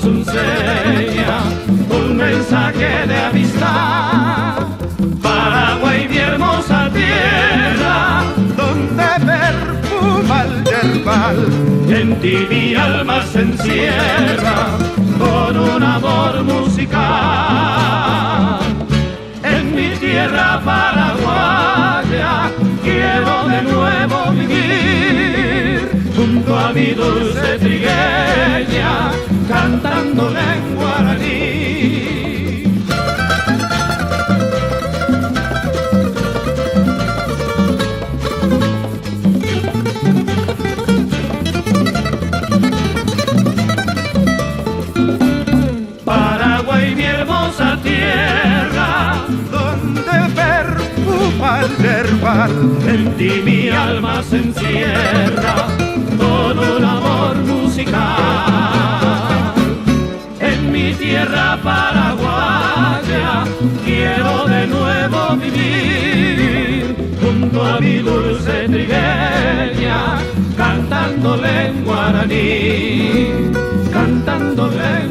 enseña un mensaje de amistad. Paraguay, mi hermosa tierra, donde perfuma el yerbal. en ti mi alma se encierra con un amor musical. En mi tierra paraguaya quiero de nuevo vivir, junto a mi dulce trigueña, cantándole en guaraní. Paraguay, mi hermosa tierra, Donde perfuma el yerbal. en ti mi alma se encierra con un amor musical. En mi tierra paraguaya quiero de nuevo vivir, junto a mi dulce trigueña, cantándole en guaraní, cantándole